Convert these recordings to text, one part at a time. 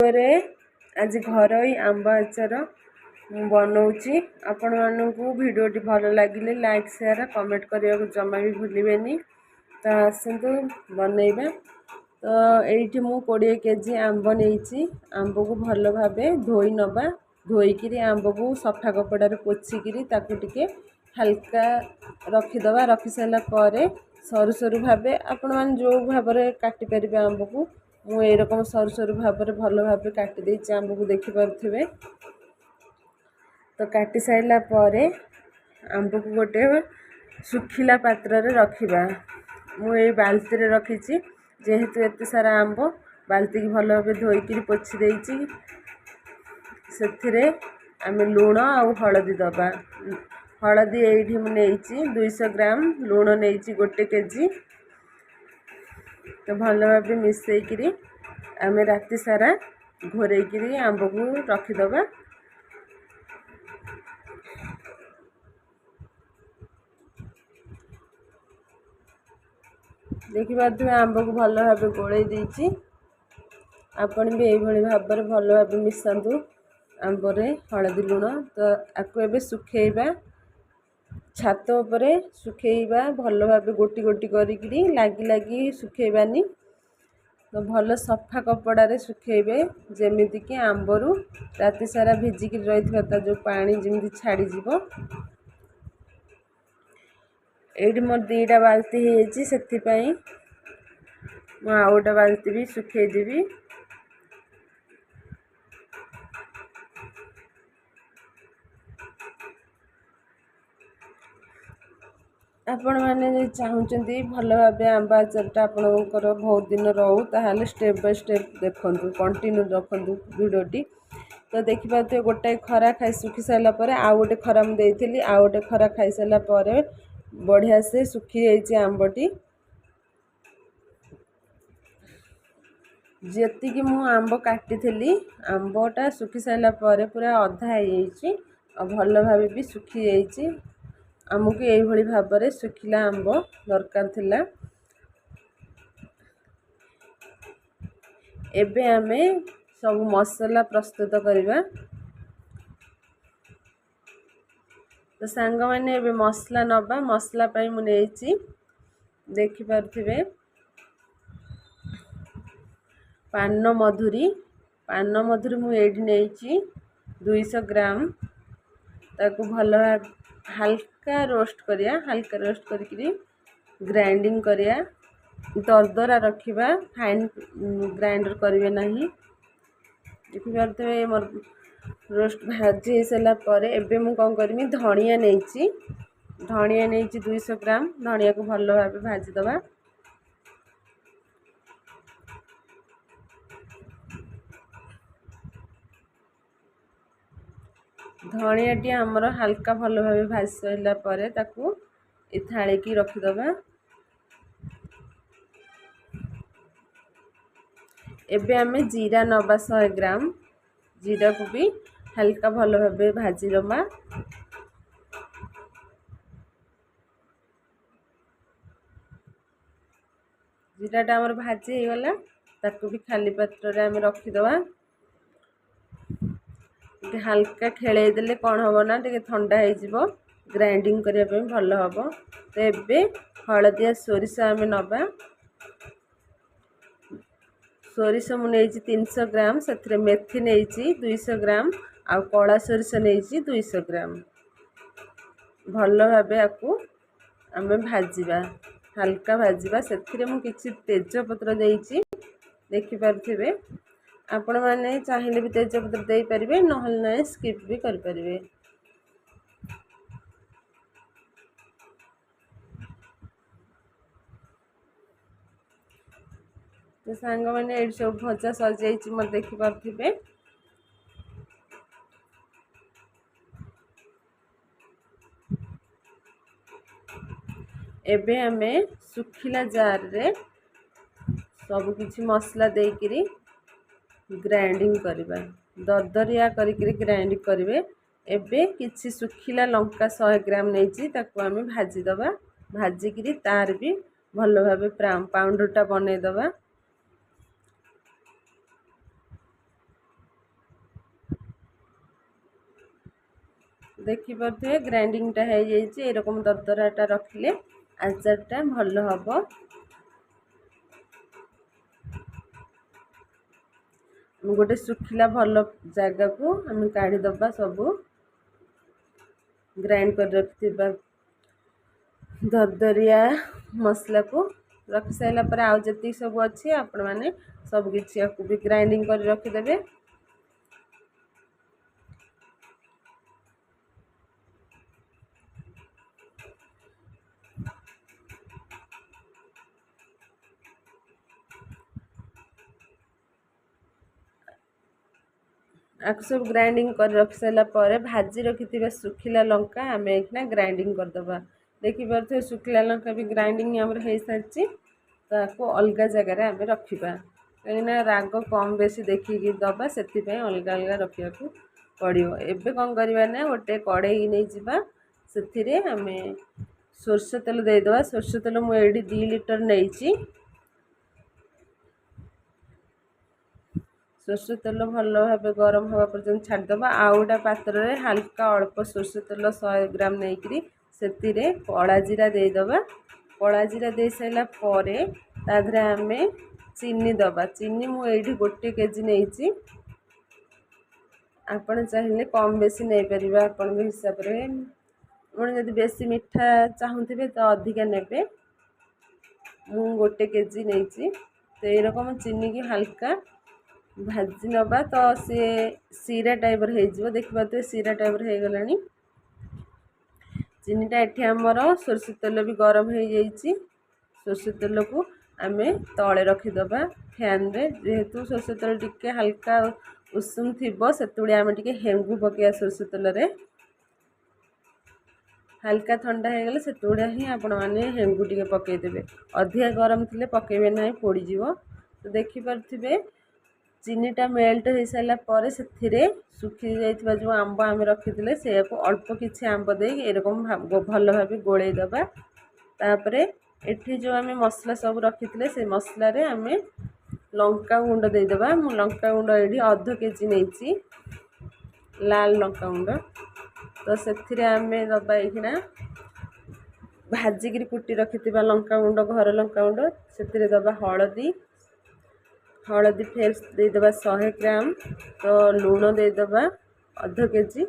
रे आज घरोई आंब आचार बनाऊँगी। आपण मानू भिडियोटी भल लगे लाइक शेयर कमेंट करने को जमा भी भूलें। तो आसतु बनइबा। तो ये मु 20 केजी आंब नहीं आंब को भल भाव धोई नवा धोईकी आंब को सफा कपड़े पोछिकी टे हल्का रखीदे रखी सारापर सरू सरू भाव आपण मैंने जो भाव काटिपर आंब को मुझे रकम सरू सरू भाव भल भाव काटी आंब को देखिपे। तो काटी साइला आंब को गोटे सुखिला पात्र रखा मुझे बाल्टी रे रखी जेहेतु एत सारा आंब बाल्टी की भल भाव धोईकी पोछि देइछि। से आम लुण आ हलदी दबा हलदी ये मुझे 200 ग्राम लुण नहीं 1 केजी। तो भल भाव मिसईकरी आम राति सारा घोरेकी आंब को रखीदबा। देखिपे आंब को भल भाव गोलई देइछि। आपण भी यही भाव भल भाव मिसातु आंबरे हलदी लुण। तो आपको एबे सुखेइबा छात उपरे सुखेइबा भल भाव गोटी गोटी करी लगी लगी सुखेइबानी। तो भल सफा कपड़े सुखेइबे जेमिति कि आंबरू राति सारा भिजिकी रही जो पानी जमी छाड़ी जीवो। ये मोर 2टा बाल्टी होती आउ गोटे बाल्टी भी सुखेदेवी। आपण मैंने चाहते भल भाव आंब आचारटा आपणकर बहुत दिन रो ताहले स्टेप बाय स्टेप देखु कंटिन्यू रखु भिडियोटी। तो देखिपे गोटाए खरा खाई सुखी सारापर आउ गोटे खरा मुझे आउ गोटे खरा खाई सारापर बढ़िया से सुखी जाइए आंबटी। जी मु आंब काटी आंबटा सुखी सारापर पूरा अधा हो भल भाव भी सुखी जाइए। आमको यही भाव में सुखिला आंब दरकार थिला। एबे आमे सब मसला प्रस्तुत करवा। तो सांग मैंने एबे मसला नबा मसला पाई मु नेछि देखि पारथिबे पान मधुरी मु एडी नेछि 200 ग्राम। ताको भल हल्का रोस्ट करिया हल्का रोस्ट करी ग्राइंडिंग करिया दरदरा रखिबा फाइन ग्राइंडर करिवे नहीं। देखिए मोर रोस्ट भाजी सारा पर एबे मु कौन करमी धनिया नहीं 200 ग्राम धनिया को भल भाव भाजी दबा। धनियाटी आमर हल्का भल भाव भाजी सारा पर ताकू ए थाली की रखीदबा। एबे आमे जीरा नबा 100 ग्राम जीरा को भी हल्का भल भाव भाजी दबा। जीराटा आमर भाजी हो गला ताकू भी खाली पात्र रे आमे रखीदबा। हल्का खेलई देले कौन हम ना टे ठंडा हो ग्राइंडिंग करने भल हम। तो ये हलदिया सोरिष आम नबा सोरिष मुझे 300 ग्राम से मेथी नहीं 200 ग्राम आ कला सोरिष नहीं 200 ग्राम भल भाव आपको आम भाजवा हल्का भाजवा। से किसी तेजपत्र देइछि देखिपे आपण मैंने चाहिए भी तेजपत्र दे पारे ना स्किप भी करें। तो सांग मैंने ये सब भजा सजाई मत देखिपे। एबे आमे सुखिला जार रे सब किछि मसला देकरी ग्राइंडिंग करवा दरदरिया करिक ग्राइंड करेंगे। एबे किछि सुखिला लंका 100 ग्राम नहीं ताकू आमे भाजी दबा भाजिकी तार भी भल भाव पाउडरटा बनईदबा। देखिपे ग्राइंडिंगटा हो जाइए एरकम दरदराटा रखिले आचारटा भल हम। गोटे सुखिला भल जगह को आम काढ़ीदबा सबू ग्राइंड कर रखिथिबा दरदरिया मसला को रखि साइला पर आउ जति सब अच्छी आपण मैंने सब किसी भी ग्राइंडिंग कर रखिदेवे। आपको सब ग्राइंडिंग कर रखि सारा पर भाजी रखि सुखिला लंका आम एक ग्राइंडिंग करदे। देखिपे सुखिला लंका भी ग्राइंडिंग आम हो सारी तो अलग जगार आम रखा कहीं राग कम बेसी देखिकी दबा से अलग अलग रखा पड़ो। एबे कौन करवा ना गोटे कड़े नहीं जावा से आम सोरष तेल देदेवा। सोरष तेल मुझे 2 लीटर नहीं सोरष तेल भल भाव गरम हवा पर्यटन छाड़देवा। आउ गोटे पात्र में हल्का अल्प सोरष तेल 100 ग्राम नहीं से कला जीरा देदेवा। कला जीरा दे सारा पर आम चीनी दबा। चीनी मुझे 1 केजी नहीं आपण चाहिए कम बेसी नहीं पारे आपण हिसाब से आप बेसी मीठा चाहूे तो अधिका ने मु 1 केजी नहीं तो यरकम चीनी की हल्का भाजी नवा तो सी सीरा टाइप हो देखिए सीरा टाइप हो गला। चीनीटा एठी आमर सोरष तेल भी गरम हो जाइए। सोरष तेल को आम तले रखिदबा फैन रे जेहेतु सोरष तेल टिके हल्का उषुम थी से आम टे हेंगू पकड़ा सोरष तेल रे हल्का ठंडा हो गले से ही आपण मैंने हेंगू टे पकईदेवे। अधिका गरम थी पकेबे ना पोड़ीज। तो देखिपे चीनीटा मेल्ट हो सारापर से सुखी जाइए जो आंब आम रखी से अल्प किसी आंब दे एरकम भल भाव गोलैदबा। तापर एठी जो आम मसला सब रखी से मसला आम लंका गुंड देदेबा। मु लंका गुंड ये 1/2 केजी नहीं लाल लंका गुंड तो से आम दबा ये भाजिकी कुटी रखि लंका गुंड घर लंका गुंड से दबा हलदी। हलदी फेर देदेबा 100 ग्राम तो लुण देदेबा 1/2 केजी।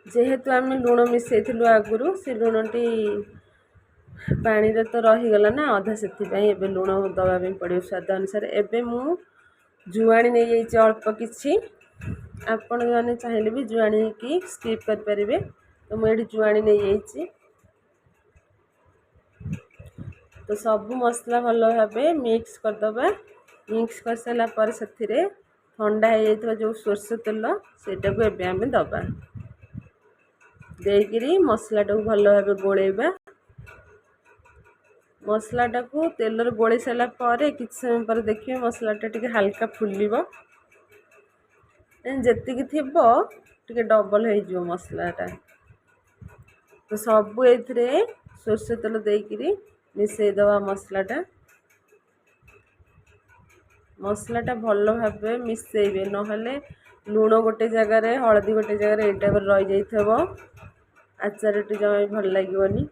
जेहेतु आम लुण मिसईलु आगुरी से लुणटी पानी रे तो रहीगला ना अधा से लुण दवाई पड़ो स्वाद अनुसार। एबे मु जुआणी नहीं जाइए अल्प किछि आपण मैंने चाहिए भी जुआणी की स्किप करें तो मुझे जुआणी नहीं जाइए। तो सब मसला भल भाव मिक्स करदबा। मिक्स कर सारापर से ठंडा हो जाइए जो सोरष तेल सेटा को एबे आम दबा देकरी मसलाटा को भल भाव गोलैबा। मसलाटा को तेल गोले सारापर कि समय पर देखिए मसलाटा टी हल्का फुल जी थी डबल हो मसलाटा। तो सबू ए सोरष तेल देकरी मिसईदबा मसलाटा भल भाव मिसईबे नहले लुण गोटे जगार हलदी गोटे जगार ये टाइप रही जाइए आचार टी जमा भी भल लगे।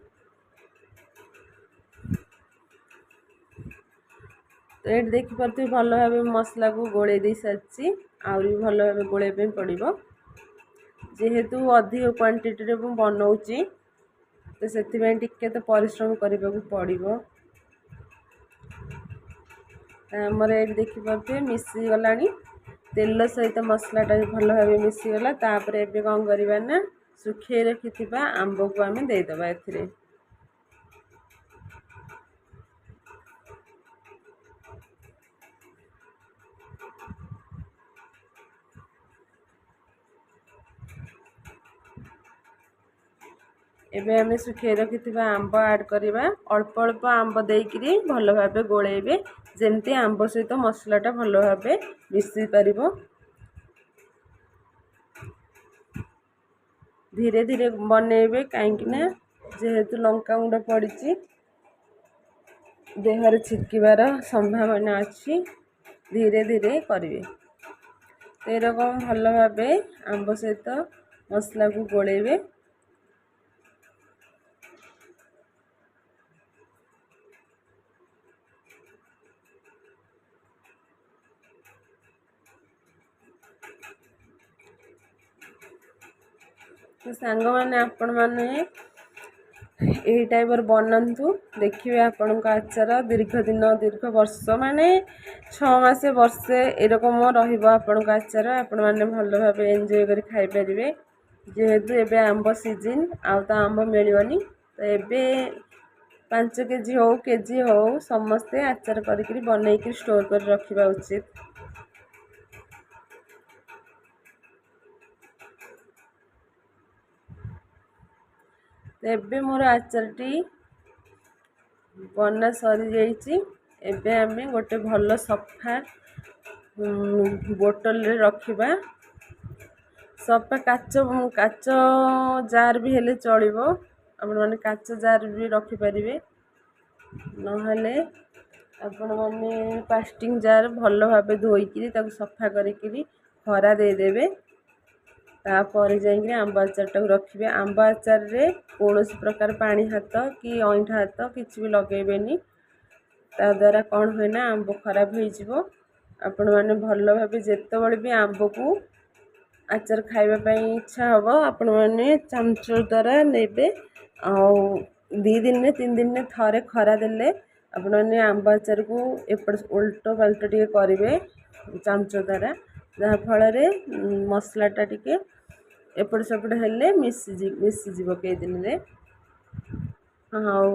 तो ये देखिपे भल भाव मसला को गोले दे सारी आहरी भल भाव गोलैया पड़ो जेहेतु अधिक क्वांटिटी रे बनाऊँगी तो से तो परिश्रम करने को पड़ो। आमर ये देखिपे मिसीगला तेल सहित मसलाटा भल भाव मिसीगला। तापर एबे कौन करवा ना सुखे रखि आंब को आम देदेबा ए एबे आम सुखे रखि आंब ऐड करवा अल्प अल्प आंब देकरी भल भाव गोलैबे जमती आंब सहित मसलाटा भल भाव मिसी पार। धीरे धीरे बनइबे कहीं जेहेतु लंका गुंड पड़ी देहर छिटकिबार संभावना अच्छी धीरे धीरे करेंगे। ତ ଏରକମ ଭଲ ଭାବେ ଆମ୍ବ ସହିତ ମସଲାକୁ ଗୋଳେଇବେ। ତ ସାଙ୍ଗମାନେ ଆପଣମାନେ ଏହି ଟାଇପ୍ର ବନାନ୍ତୁ, ଦେଖିବେ ଆପଣଙ୍କ ଆଚାର ଦୀର୍ଘ ଦିନ ଦୀର୍ଘ ବର୍ଷ ମାନେ 6 ମାସ ବର୍ଷେ ଏରକମ ରହିବ ଆପଣଙ୍କ ଆଚାର। ଆପଣମାନେ ଭଲ ଭାବେ ଏନ୍ଜୟ କରି ଖାଇପାରିବେ। ଯେହେତୁ ଏବେ ଆମ୍ବ ସିଜିନ୍, ଆଉ ତ ଆମ୍ବ ମିଳିବନି, ତ ଏବେ 5 କେଜି ହଉ କେଜି ହଉ ସମସ୍ତେ ଆଚାର କରିକିରି ବନେଇକି ଷ୍ଟୋର୍ କରି ରଖିବା ଉଚିତ। ଏବେ ମୋର ଆଚାରଟି ବନା ସରିଯାଇଛି। ଏବେ ଆମେ ଗୋଟେ ଭଲ ସଫା ବୋଟଲରେ ରଖିବା। ସଫା କାଚ ଜାର୍ ବି ହେଲେ ଚଳିବ, ଆପଣମାନେ କାଚ ଜାର୍ ବି ରଖିପାରିବେ। ନହେଲେ ଆପଣମାନେ ପ୍ଲାଷ୍ଟିକ୍ ଜାର୍ ଭଲ ଭାବେ ଧୋଇକିରି ତାକୁ ସଫା କରିକିରି ଖରା ଦେଇଦେବେ। ତାପରେ ଯାଇକିରି ଆମ୍ବ ଆଚାରଟାକୁ ରଖିବେ। ଆମ୍ବ ଆଚାରରେ କୌଣସି ପ୍ରକାର ପାଣି ହାତ କି ଅଇଁଠା ହାତ କିଛି ବି ଲଗେଇବେନି। ତା ଦ୍ୱାରା କ'ଣ ହୁଏ ନା ଆମ୍ବ ଖରାପ ହେଇଯିବ। ଆପଣମାନେ ଭଲ ଭାବେ ଯେତେବେଳେ ବି ଆମ୍ବକୁ ଆଚାର ଖାଇବା ପାଇଁ ଇଚ୍ଛା ହେବ, ଆପଣମାନେ ଚାମଚ ଦ୍ୱାରା ନେବେ। ଆଉ 2 ଦିନରେ 3 ଦିନରେ ଥରେ ଖରା ଦେଲେ ଆପଣମାନେ ଆମ୍ବ ଆଚାରକୁ ଓଲଟ ପାଲଟ ଟିକେ କରିବେ ଚାମଚ ଦ୍ୱାରା, ଯାହାଫଳରେ ମସଲାଟା ଟିକେ ଏପଟ ସେପଟ ହେଲେ ମିଶିଯିବ କେଇ ଦିନରେ। ଆଉ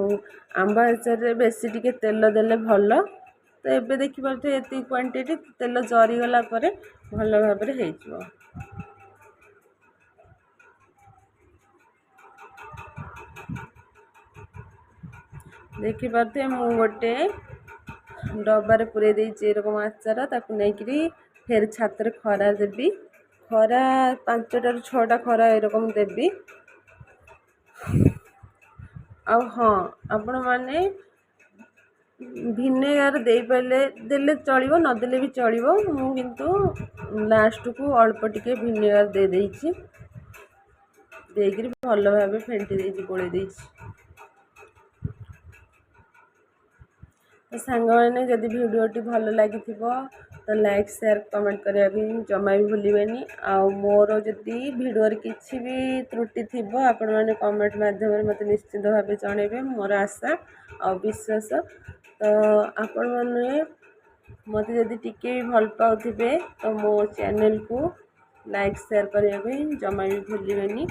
ଆମ୍ବ ଆଚାରରେ ବେଶୀ ଟିକେ ତେଲ ଦେଲେ ଭଲ। ତ ଏବେ ଦେଖିପାରୁଥିବେ ଏତିକି କ୍ୱାଣ୍ଟିଟି, ତେଲ ଜରିଗଲା ପରେ ଭଲ ଭାବରେ ହେଇଯିବ। ଦେଖିପାରୁଥିବେ ମୁଁ ଗୋଟେ ଡବାରେ ପୁରେଇ ଦେଇଛି ଏରକମ ଆଚାର। ତାକୁ ନେଇକିରି ଫେର ଛାତରେ ଖରା ଦେବି। ଖରା 5ଟାରୁ 6ଟା ଖରା ଏରକମ ଦେବି। ଆଉ ହଁ, ଆପଣମାନେ ଭିନେଗାର ଦେଲେ ଚଳିବ, ନଦେଲେ ବି ଚଳିବ। ମୁଁ କିନ୍ତୁ ଲାଷ୍ଟକୁ ଅଳ୍ପ ଟିକେ ଭିନେଗାର ଦେଇଦେଇଛି, ଦେଇକିରି ଭଲ ଭାବେ ଫେଣ୍ଟି ଦେଇଛି, ଗୋଳେଇ ଦେଇଛି। ତ ସାଙ୍ଗମାନେ ଯଦି ଭିଡ଼ିଓଟି ଭଲ ଲାଗିଥିବ ତ ଲାଇକ୍ ସେୟାର କମେଣ୍ଟ କରିବା ପାଇଁ ଜମା ବି ଭୁଲିବେନି। ଆଉ ମୋର ଯଦି ଭିଡ଼ିଓରେ କିଛି ବି ତ୍ରୁଟି ଥିବ ଆପଣମାନେ କମେଣ୍ଟ ମାଧ୍ୟମରେ ମୋତେ ନିଶ୍ଚିନ୍ତ ଭାବେ ଜଣାଇବେ, ମୋର ଆଶା ଆଉ ବିଶ୍ୱାସ। ତ ଆପଣମାନେ ମୋତେ ଯଦି ଟିକେ ବି ଭଲ ପାଉଥିବେ ତ ମୋ ଚ୍ୟାନେଲକୁ ଲାଇକ୍ ସେୟାର କରିବା ପାଇଁ ଜମା ବି ଭୁଲିବେନି।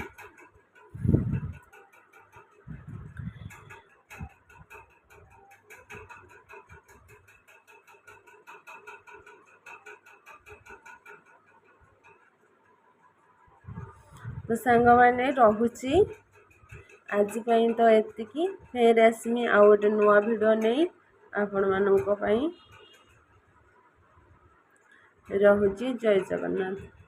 ତ ସାଙ୍ଗମାନେ ରହୁଛି, ଆଜି ପାଇଁ ତ ଏତିକି। ଫେର ଆସିମି ଆଉ ଗୋଟେ ନୂଆ ଭିଡ଼ିଓ ନେଇ ଆପଣମାନଙ୍କ ପାଇଁ। ରହୁଛି, ଜୟ ଜଗନ୍ନାଥ।